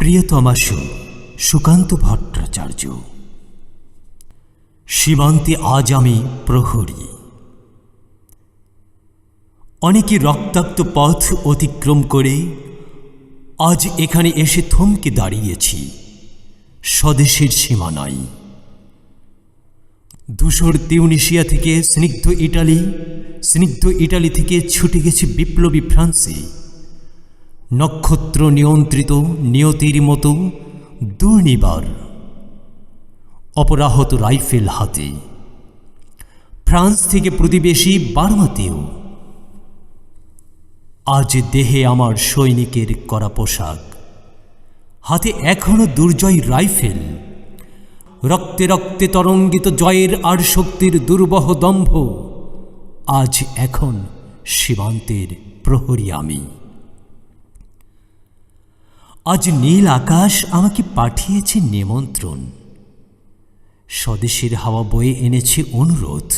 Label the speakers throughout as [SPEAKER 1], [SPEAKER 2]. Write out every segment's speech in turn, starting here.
[SPEAKER 1] প্রিয়তমাশু সুকান্ত ভট্টাচার্য। সীমান্তে আজ আমি প্রহরী। অনেকে রক্তাক্ত পথ অতিক্রম করে আজ এখানে এসে থমকে দাঁড়িয়েছি স্বদেশের সীমানায়। ধূসর তিউনিসিয়া থেকে স্নিগ্ধ ইটালি থেকে ছুটে গেছে বিপ্লবী ফ্রান্সে, নক্ষত্র নিয়ন্ত্রিত নিয়তির মতো দুর্নিবার অপরাহত রাইফেল হাতে। ফ্রান্স থেকে প্রতিবেশী বার্মাতেও আজ দেহে আমার সৈনিকের করা পোশাক, হাতে এখনো দুর্জয় রাইফেল। রক্তে রক্তে তরঙ্গিত জয়ের আর শক্তির দুর্বহ দম্ভ। আজ এখন সীমান্তের প্রহরী আমি। আজ নীল আকাশ আমাকে পাঠিয়েছে নিমন্ত্রণ, স্বদেশের হাওয়া বয়ে এনেছে অনুরোধ।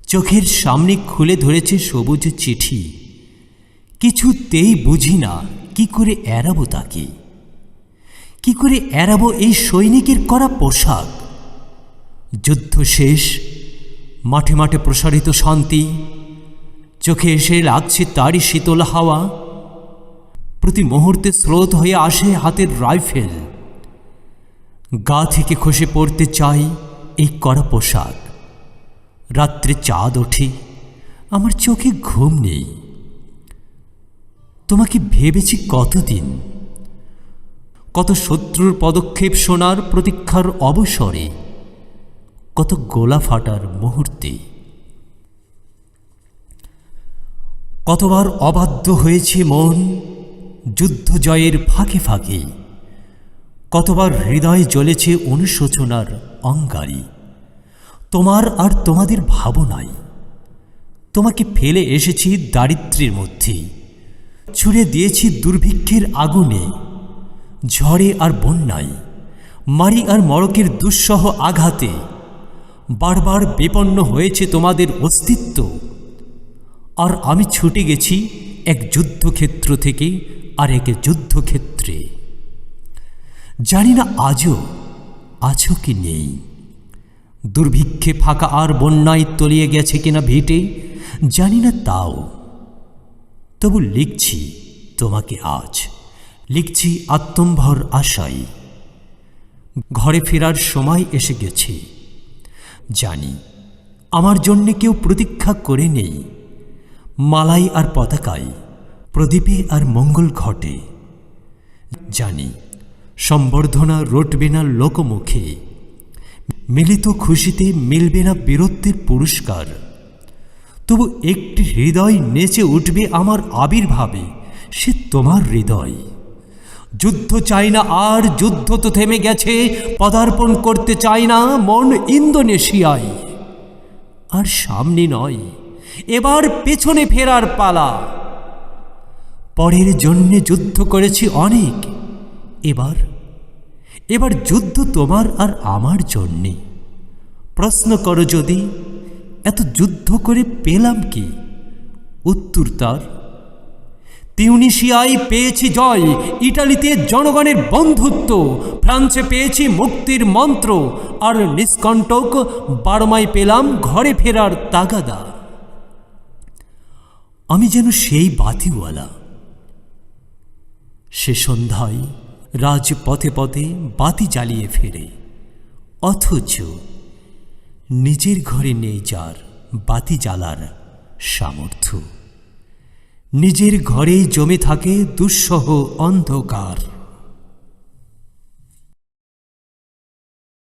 [SPEAKER 1] চোখের সামনে খুলে ধরেছে সবুজ চিঠি। কিছুতেই বুঝি না কি করে এড়াবো তাকে, কি করে এড়াবো এই সৈনিকের করা পোশাক। যুদ্ধ শেষ, মাঠে মাঠে প্রসারিত শান্তি, চোখে এসে লাগছে তারই শীতল হাওয়া। প্রতি মুহূর্তে স্রোত হয়ে আসে হাতের রাইফেল। গা থেকে খসে পড়তে চাই এই কড়া পোশাক। রাত্রে চাঁদ ওঠে, আমার চোখে ঘুম নেই। তোমাকে ভেবেছি কতদিন, কত শত্রুর পদক্ষেপ শোনার প্রতীক্ষার অবসরে, কত গোলা ফাটার মুহূর্তে। কতবার অবাধ্য হয়েছে মন যুদ্ধ জয়ের ফাঁকে ফাঁকে, কতবার হৃদয়ে জ্বলেছে অনুশোচনার অঙ্গারে। তোমার আর তোমাদের ভাবনায় তোমাকে ফেলে এসেছি দারিদ্র্যের মধ্যে, ছুড়ে দিয়েছি দুর্ভিক্ষের আগুনে, ঝড়ে আর বন্যায়, মারি আর মড়কের দুঃসহ আঘাতে। বারবার বিপন্ন হয়েছে তোমাদের অস্তিত্ব, আর আমি ছুটে গেছি এক যুদ্ধক্ষেত্র থেকে আর এক যুদ্ধক্ষেত্রে। জানি না আজও আছো কি নেই, দুর্ভিক্ষে ফাঁকা আর বন্যায় তলিয়ে গেছে কিনা ভিটে, জানি না তাও। তবু লিখছি তোমাকে আজ, লিখছি আত্মম্ভর আশায়। ঘরে ফেরার সময় এসে গেছে, জানি আমার জন্যে কেউ প্রতীক্ষা করে নেই। মালাই আর পতাকায়, প্রদীপে আর মঙ্গল ঘটে। জানি সম্বর্ধনা রটবে না লোকমুখে, মিলিত খুশিতে মিলবে না বীরত্বের পুরস্কার। তবু একটি হৃদয় নেচে উঠবে আমার আবির্ভাবে, সে তোমার হৃদয়। যুদ্ধ চাই না আর, যুদ্ধ তো থেমে গেছে। পদার্পণ করতে চাই না মন ইন্দোনেশিয়ায়। আর সামনে নয়, এবার পেছনে ফেরার পালা। পরের জন্যে যুদ্ধ করেছি অনেক, এবার যুদ্ধ তোমার আর আমার জন্যে। প্রশ্ন করো যদি, এত যুদ্ধ করে পেলাম কি? উত্তর তার, তিউনিসিয়ায় পেয়েছি জয়, ইটালিতে জনগণের বন্ধুত্ব, ফ্রান্সে পেয়েছি মুক্তির মন্ত্র, আর নিষ্কণ্টক বার্মায় পেলাম ঘরে ফেরার তাগাদা। আমি যেন সেই বাতিওয়ালা, সে সন্ধ্যায় রাজপথে পথে বাতি জ্বালিয়ে ফেরে, অথচ নিজের ঘরে নেই যার বাতি জ্বালার সামর্থ্য। নিজের ঘরেই জমে থাকে দুঃসহ অন্ধকার।